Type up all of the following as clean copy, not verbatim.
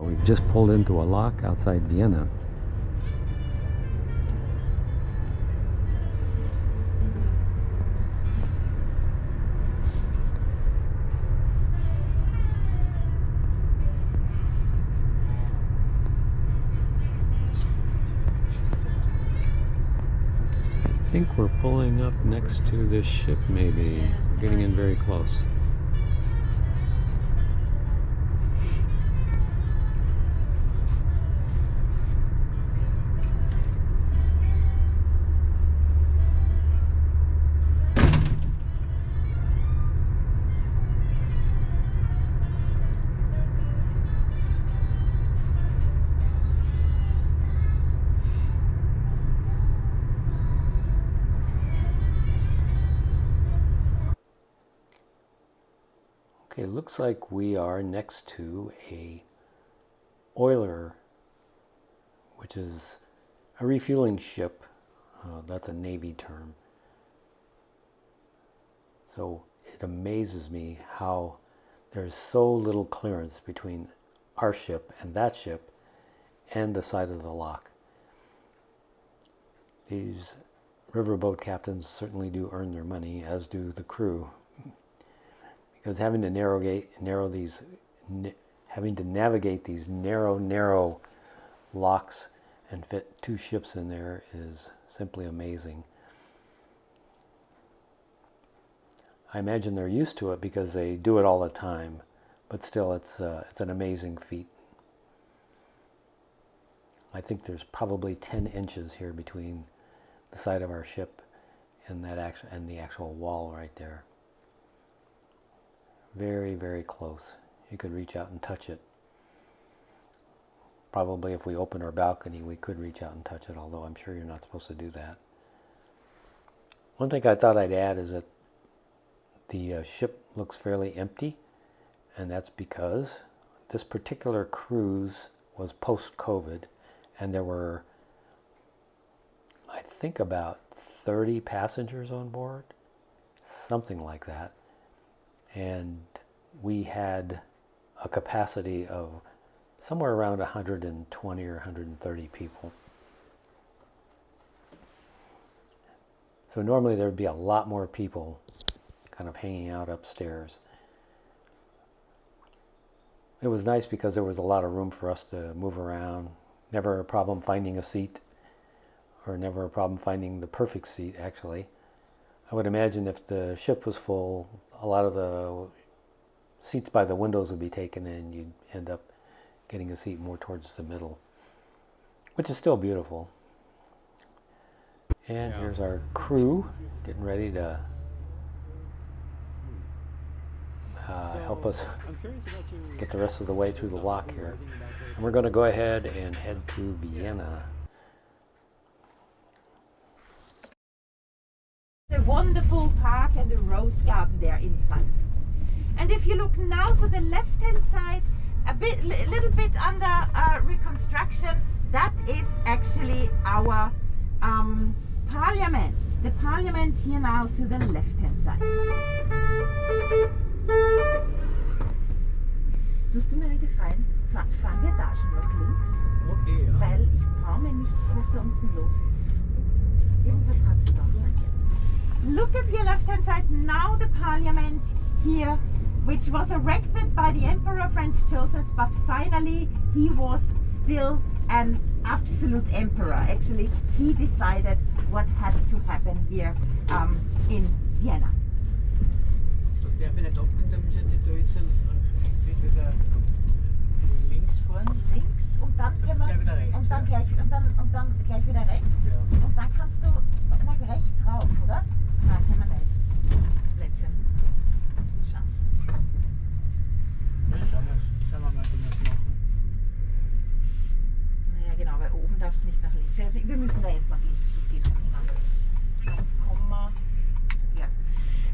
We've just pulled into a lock outside Vienna. I think we're pulling up next to this ship, maybe. We're getting in very close. Okay, looks like we are next to a oiler, which is a refueling ship. That's a Navy term. So it amazes me how there's so little clearance between our ship and that ship and the side of the lock. These riverboat captains certainly do earn their money, as do the crew. Because having to navigate these narrow locks and fit two ships in there is simply amazing. I imagine they're used to it because they do it all the time, but still, it's an amazing feat. I think there's probably 10 inches here between the side of our ship and the actual wall right there. Very, very close. You could reach out and touch it. Probably if we open our balcony, we could reach out and touch it, although I'm sure you're not supposed to do that. One thing I thought I'd add is that the ship looks fairly empty, and that's because this particular cruise was post-COVID, and there were, I think, about 30 passengers on board, something like that. And we had a capacity of somewhere around 120 or 130 people. So normally there would be a lot more people kind of hanging out upstairs. It was nice because there was a lot of room for us to move around. Never a problem finding a seat, or never a problem finding the perfect seat, actually. I would imagine if the ship was full, a lot of the seats by the windows would be taken and you'd end up getting a seat more towards the middle, which is still beautiful. And here's our crew getting ready to help us get the rest of the way through the lock here. And we're going to go ahead and head to Vienna. A wonderful park and a rose garden there inside. And if you look now to the left hand side, a little bit under reconstruction, that is actually our parliament. The parliament here now to the left hand side. Tust du mir einen Gefallen? Fahren wir da schon nach links? Okay, ja. Weil ich traue mir nicht, was da unten los ist. Irgendwas hat es da. Look at your left hand side, now the parliament here, which was erected by the Emperor Franz Joseph, but finally he was still an absolute emperor. Actually, he decided what had to happen here in Vienna. Der will nicht abgehen, dann müssen die da jetzt wieder links fahren. Links und dann können wir wieder rechts, und dann ja. gleich wieder rechts. Ja. Und dann kannst du nach rechts rauf, oder? Nein, können wir nicht. Plätze. Chance. Schauen wir mal, wie wir das machen. Naja, genau, weil oben darfst du nicht nach links. Also wir müssen da jetzt nach links, das geht nicht anders. Dann kommen wir. Ja.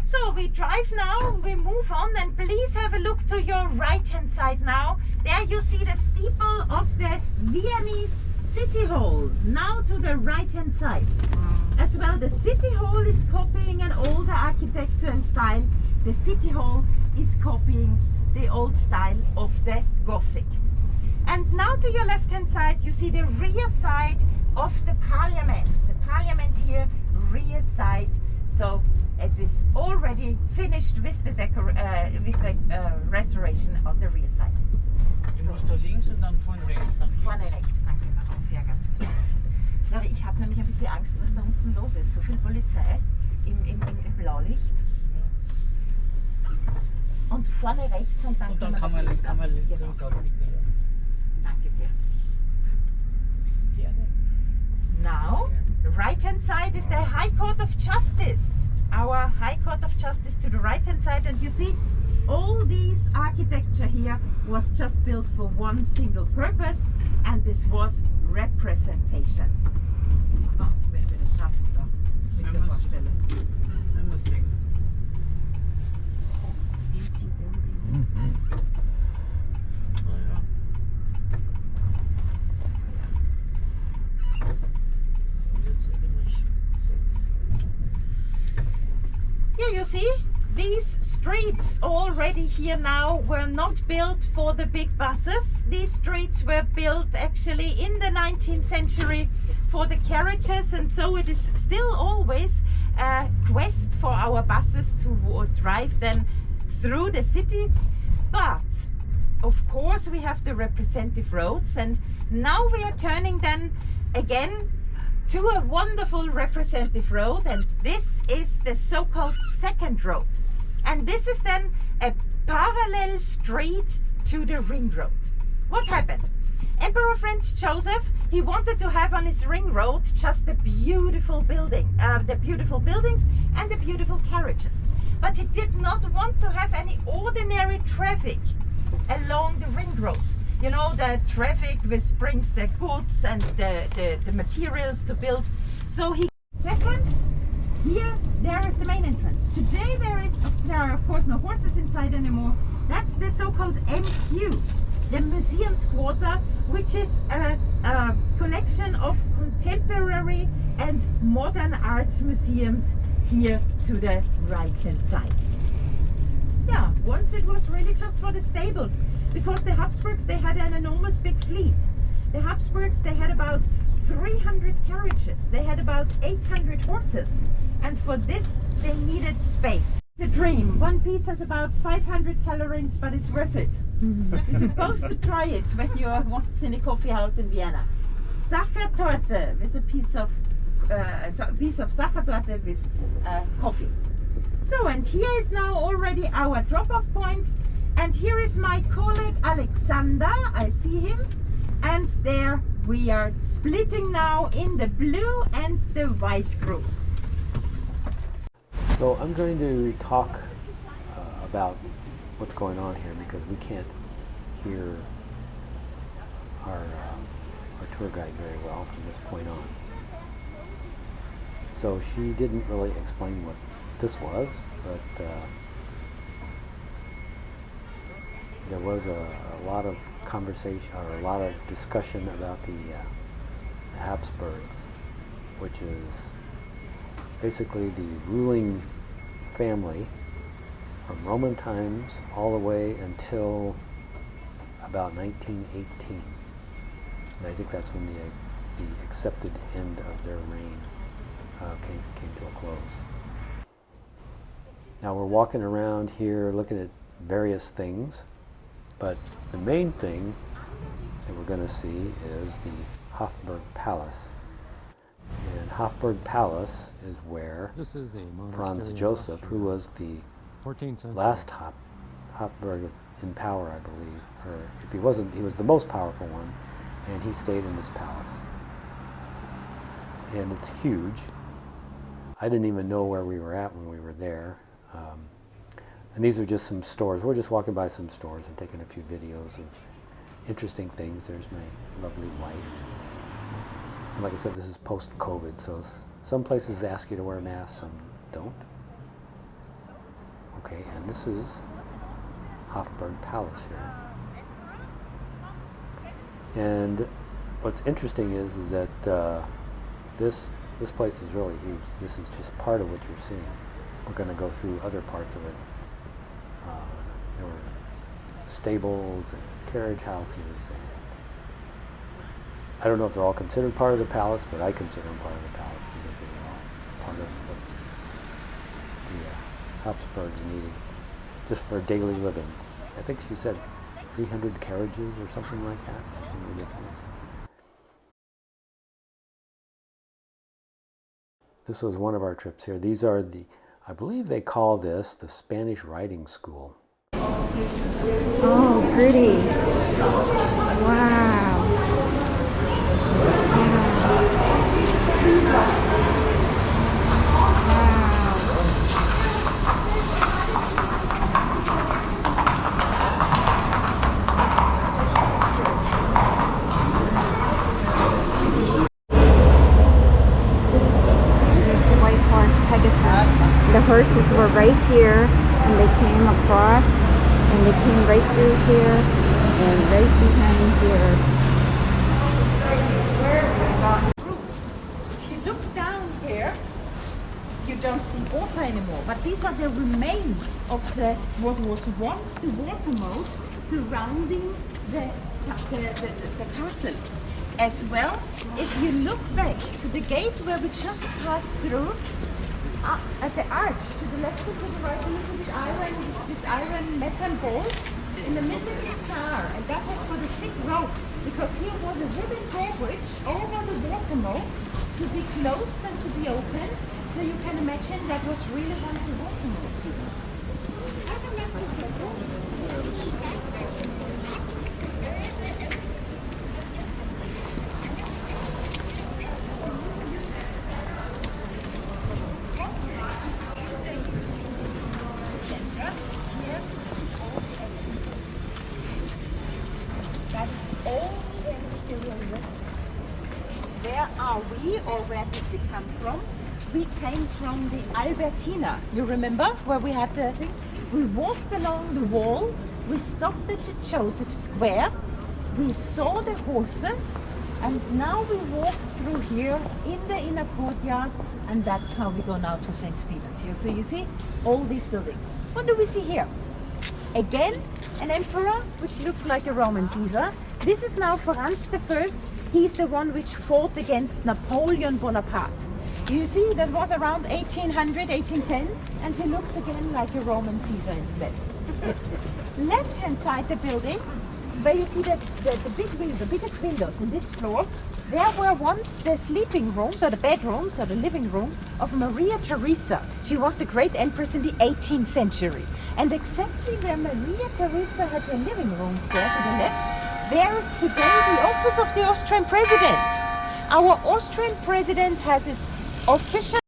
So we drive now, we move on, and please have a look to your right hand side now. There you see the steeple of the Viennese City Hall, now to the right hand side. As well, the City Hall is copying an older architecture and style. The City Hall is copying the old style of the Gothic. And now to your left hand side you see the rear side of the parliament. The parliament here, rear side. So it is already finished with the restoration of the rear side. Du musst da links und dann von rechts. Dann Vorne rechts, dann gehen wir rauf, ja ganz klar. Sorry, ich habe nämlich ein bisschen Angst, was da unten los ist. So viel Polizei im Blaulicht. Und vorne rechts und dann, Und dann kann man links abbiegen. Danke dir. Gerne. Now, the right hand side is the High Court of Justice. Our High Court of Justice to the right hand side, and you see all these architecture here was just built for one single purpose, and this was representation. Oh, wenn wir das schaffen da mit der Baustelle. I must sing. Fancy buildings. Oh ja. Jetzt eigentlich so. Yeah, you see, these streets already here now were not built for the big buses. These streets were built actually in the 19th century for the carriages, and so it is still always a quest for our buses to drive them through the city. But of course we have the representative roads, and now we are turning then again to a wonderful representative road, and this is the so-called second road, and this is then a parallel street to the ring road. What happened? Emperor Franz Joseph, he wanted to have on his ring road just the beautiful buildings and the beautiful carriages, but he did not want to have any ordinary traffic along the ring road. You know, the traffic which brings the goods and the materials to build. So he second, here there is the main entrance. Today there are of course no horses inside anymore. That's the so-called MQ, the museum's quarter, which is a collection of contemporary and modern arts museums here to the right hand side. Yeah, once it was really just for the stables, because the Hapsburgs, they had an enormous big fleet. The Hapsburgs, they had about 300 carriages, they had about 800 horses, and for this they needed space. It's a dream. One piece has about 500 calories, but it's worth it. You're supposed to try it when you're once in a coffee house in Vienna. Sachertorte with a piece of Sachertorte with coffee. So, and here is now already our drop-off point, and here is my colleague Alexander, I see him, and there we are splitting now in the blue and the white group. So I'm going to talk about what's going on here because we can't hear our tour guide very well from this point on. So she didn't really explain what this was, but there was a lot of conversation or a lot of discussion about the Hapsburgs, which is basically the ruling family from Roman times all the way until about 1918. And I think that's when the accepted end of their reign came to a close. Now we're walking around here looking at various things, but the main thing that we're going to see is the Hofburg Palace. And Hofburg Palace is where This is a Franz Joseph, who was the 14th century. last Hofburg in power, I believe, or if he wasn't, he was the most powerful one, and he stayed in this palace. And it's huge. I didn't even know where we were at when we were there. And these are just some stores. We're just walking by some stores and taking a few videos of interesting things. There's my lovely wife. And like I said, this is post-COVID, so some places ask you to wear masks, some don't. Okay, and this is Hofburg Palace here. And what's interesting is that this place is really huge. This is just part of what you're seeing. We're going to go through other parts of it. There were stables and carriage houses and I don't know if they're all considered part of the palace, but I consider them part of the palace because they were all part of what the Hapsburgs needed just for daily living. I think she said 300 carriages or something like that, something ridiculous. This was one of our trips here. These are I believe they call this the Spanish Riding School. Oh, pretty. Wow. The horses were right here, and they came across, and they came right through here, and right behind here. If you look down here, you don't see water anymore, but these are the remains of what was once the water moat surrounding the castle. As well, if you look back to the gate where we just passed through, at the arch, to the left and to the right, you see this iron metal bolts. In the middle is a star, and that was for the thick rope, because here was a wooden drawbridge over the water moat to be closed and to be opened. So you can imagine that was really once a water moat here. Where are we, or where did we come from? We came from the Albertina. You remember where we had the thing? We walked along the wall, we stopped at the Joseph Square, we saw the horses, and now we walk through here in the inner courtyard, and that's how we go now to St. Stevens here. So you see all these buildings. What do we see here? Again, an emperor, which looks like a Roman Caesar. This is now Franz I. He's the one which fought against Napoleon Bonaparte. You see, that was around 1800, 1810, and he looks again like a Roman Caesar instead. Left-hand side the building, where you see the biggest windows in this floor, there were once the sleeping rooms, or the bedrooms, or the living rooms of Maria Theresa. She was the great empress in the 18th century. And exactly where Maria Theresa had her living rooms there to the left, there is today the office of the Austrian president. Our Austrian president has his official...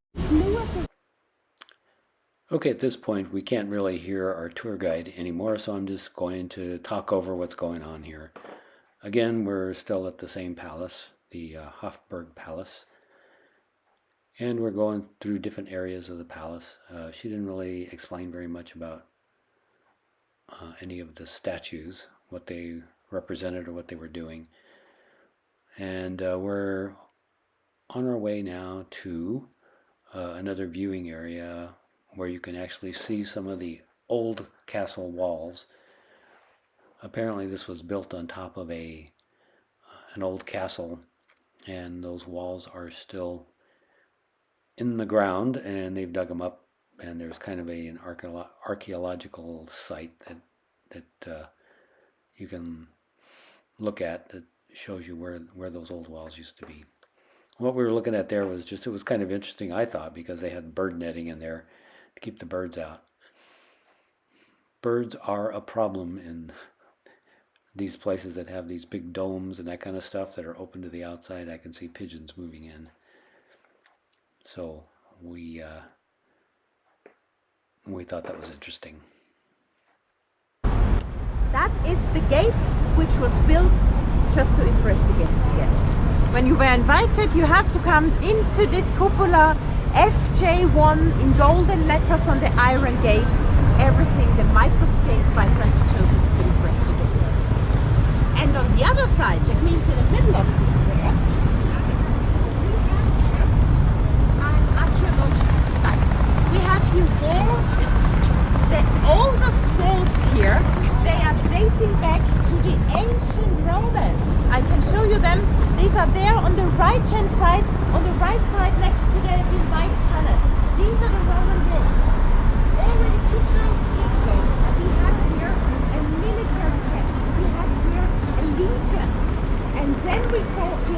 Okay, at this point we can't really hear our tour guide anymore, so I'm just going to talk over what's going on here. Again, we're still at the same palace, the Hofburg Palace, and we're going through different areas of the palace. She didn't really explain very much about any of the statues, what they represented or what they were doing. And we're on our way now to another viewing area where you can actually see some of the old castle walls. Apparently this was built on top of an old castle, and those walls are still in the ground, and they've dug them up, and there's kind of an archaeological site that you can look at that shows you where those old walls used to be. What we were looking at there was it was kind of interesting, I thought, because they had bird netting in there to keep the birds out. Birds are a problem in these places that have these big domes and that kind of stuff that are open to the outside. I can see pigeons moving in. So we thought that was interesting. That is the gate which was built just to impress the guests again. When you were invited, you have to come into this cupola, FJ1 in golden letters on the iron gate. Everything, the Michael's gate by Franz Joseph, to impress the guests. And on the other side, that means in the middle of this square, an archaeological site. We have here walls, the oldest first walls here, they are dating back to the ancient Romans. I can show you them. These are there on the right hand side, next to the white tunnel. These are the Roman walls. Already 2,000 years ago, we had here a military camp. We had here a legion. And then we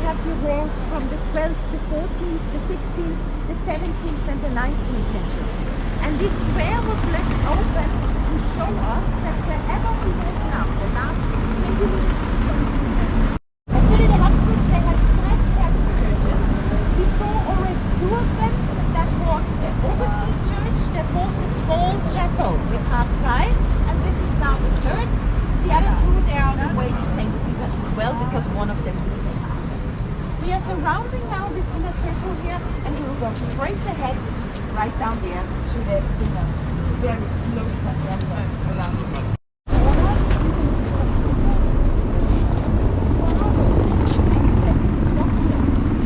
have here walls from the 12th, the 14th, the 16th, the 17th and the 19th century. And this square was left open to show us that wherever we went now, the last maybe actually the Hapsburgs, they had 5 parish churches. We saw already 2 of them. That was the Augustine Church, that was the small chapel we passed by, and this is now the 3rd. The other 2, they are on the way to St Stevens as well, because one of them is St Stevens. We are surrounding now this inner circle here, and we will go straight ahead, right down there to the very close area around here.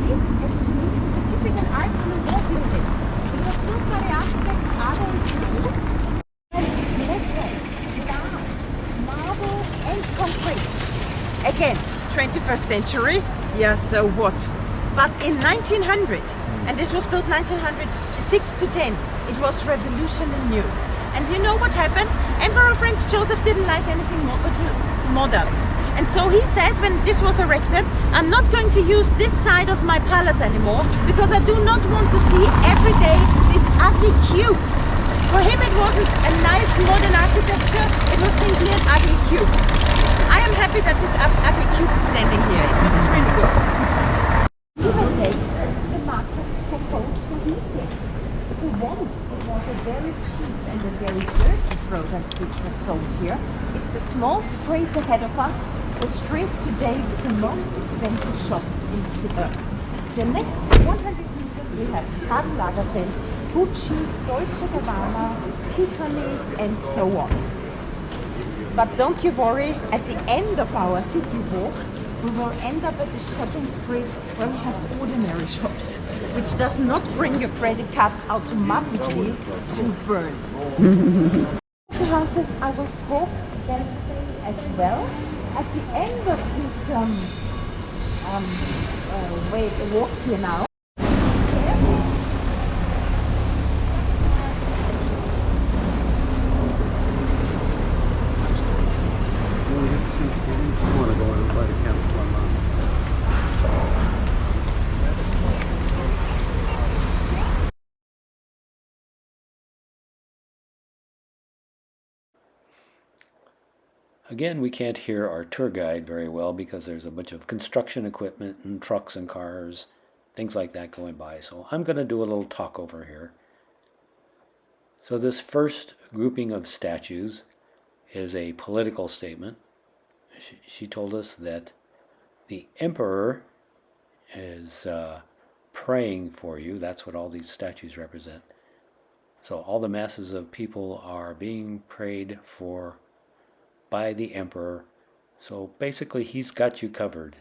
This actually is a typical art in a wall building. It was built by the architect Avalon Waterways Artistry II. Glass, marble and concrete. Again, 21st century, yeah, so what? But in 1900, and this was built 1906 to 10, it was revolutionary new. And you know what happened? Emperor Franz Joseph didn't like anything modern. And so he said, when this was erected, I'm not going to use this side of my palace anymore, because I do not want to see every day this ugly cube. For him it wasn't a nice modern architecture, it was simply an ugly cube. I am happy that this ugly cube is standing here, it looks really good. River makes the market for cold for heating. So once it was a very cheap and a very dirty product which was sold here. It's the small street ahead of us, the street today with the most expensive shops in the city. The next 100 meters we have Karl Lagerfeld, Gucci, Dolce & Gabbana, Tiffany and so on. But don't you worry, at the end of our city walk, we will end up at the shopping street where we have ordinary shops, which does not bring your credit card automatically to burn. The houses I will talk them as well. At the end of this walk here now, Again, we can't hear our tour guide very well because there's a bunch of construction equipment and trucks and cars, things like that going by. So I'm going to do a little talk over here. So this first grouping of statues is a political statement. She told us that the emperor is praying for you. That's what all these statues represent. So all the masses of people are being prayed for by the emperor. So basically he's got you covered.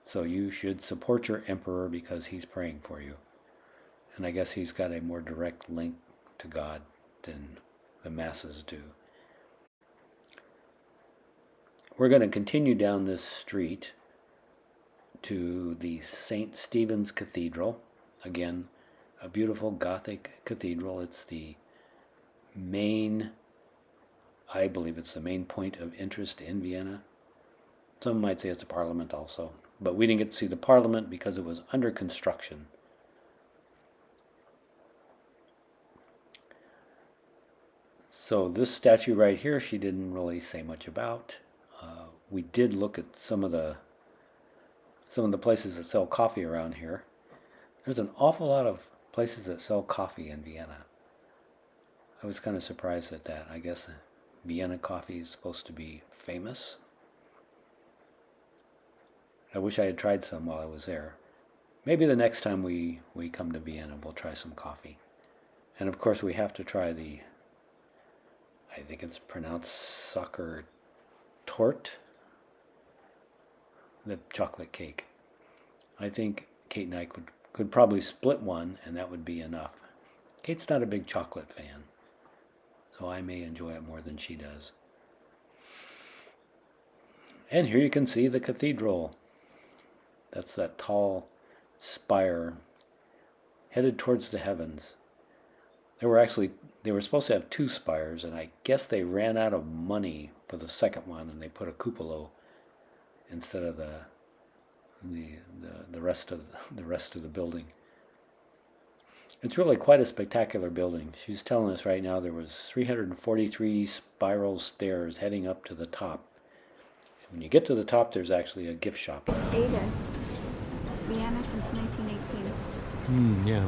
So you should support your emperor because he's praying for you. And I guess he's got a more direct link to God than the masses do. We're going to continue down this street to the St Stevens Cathedral. Again, a beautiful Gothic cathedral. It's the main, I believe it's the main point of interest in Vienna. Some might say it's the parliament also, but we didn't get to see the parliament because it was under construction. So this statue right here, she didn't really say much about. We did look at some of the places that sell coffee around here. There's an awful lot of places that sell coffee in Vienna. I was kind of surprised at that. I guess Vienna coffee is supposed to be famous. I wish I had tried some while I was there. Maybe the next time we come to Vienna, we'll try some coffee. And of course we have to try the, I think it's pronounced Soccer Tort, the chocolate cake. I think Kate and I could probably split one and that would be enough. Kate's not a big chocolate fan. so I may enjoy it more than she does. And here you can see the cathedral. That's that tall spire headed towards the heavens. They were supposed to have 2 spires, and I guess they ran out of money for the second one, and they put a cupola instead of the rest of the building. It's really quite a spectacular building. She's telling us right now there was 343 spiral stairs heading up to the top. When you get to the top, there's actually a gift shop. It's Ada. Vienna since 1918. Yeah.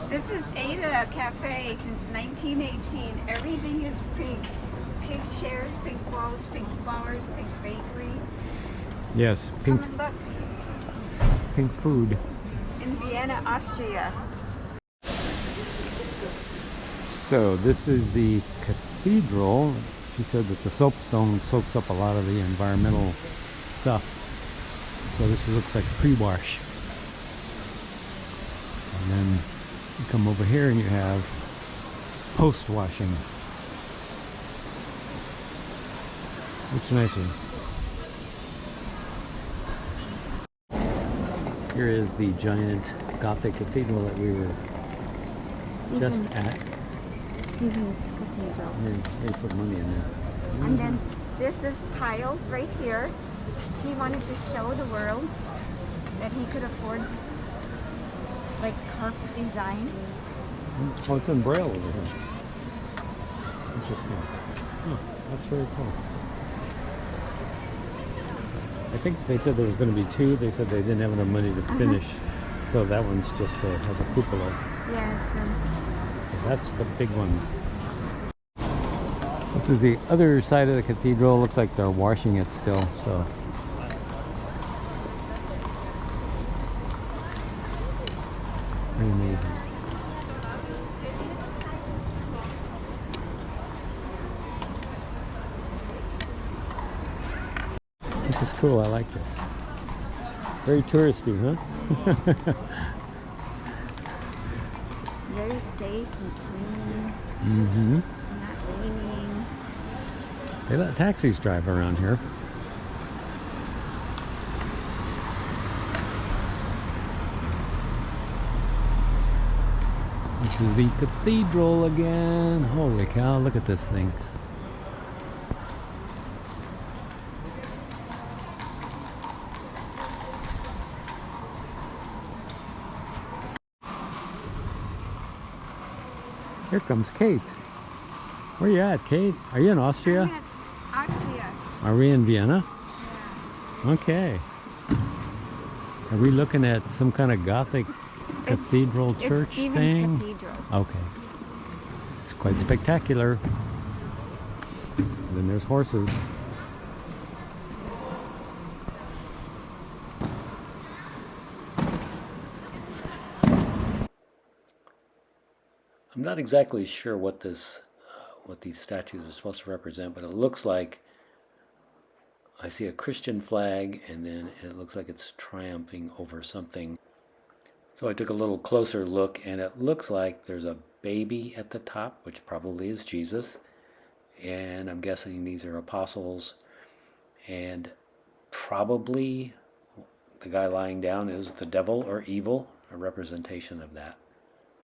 This is Ada Cafe since 1918. Everything is pink. Pink chairs, pink walls, pink flowers, pink bakery. Yes, Come and look. pink food. In Vienna, Austria. So this is the cathedral. She said that the soapstone soaks up a lot of the environmental stuff. So this looks like pre-wash. And then you come over here and you have post-washing. Looks nicer. Here is the giant Gothic cathedral that we were just at. Stevens Cathedral. They put money in there. And then this is tiles right here. He wanted to show the world that he could afford like carpet design. Oh, it's in Braille over here. Interesting. Oh, that's very cool. I think they said there was going to be 2. They said they didn't have enough money to finish. So that one's just has a cupola. Yes. So that's the big one. This is the other side of the cathedral. Looks like they're washing it still. So pretty amazing. This is cool. I like this. Very touristy, huh? Very safe and clean. Mm-hmm. Not raining. They let taxis drive around here. This is the cathedral again. Holy cow, look at this thing. Here comes Kate. Where you at, Kate? Are you in Austria? I'm at Austria. Are we in Vienna? Yeah. Okay. Are we looking at some kind of Gothic cathedral church it's Stevens thing? Cathedral. Okay. It's quite spectacular. And then there's horses. I'm not exactly sure what these statues are supposed to represent, but it looks like I see a Christian flag, and then it looks like it's triumphing over something. So I took a little closer look, and it looks like there's a baby at the top, which probably is Jesus, and I'm guessing these are apostles, and probably the guy lying down is the devil or evil, a representation of that.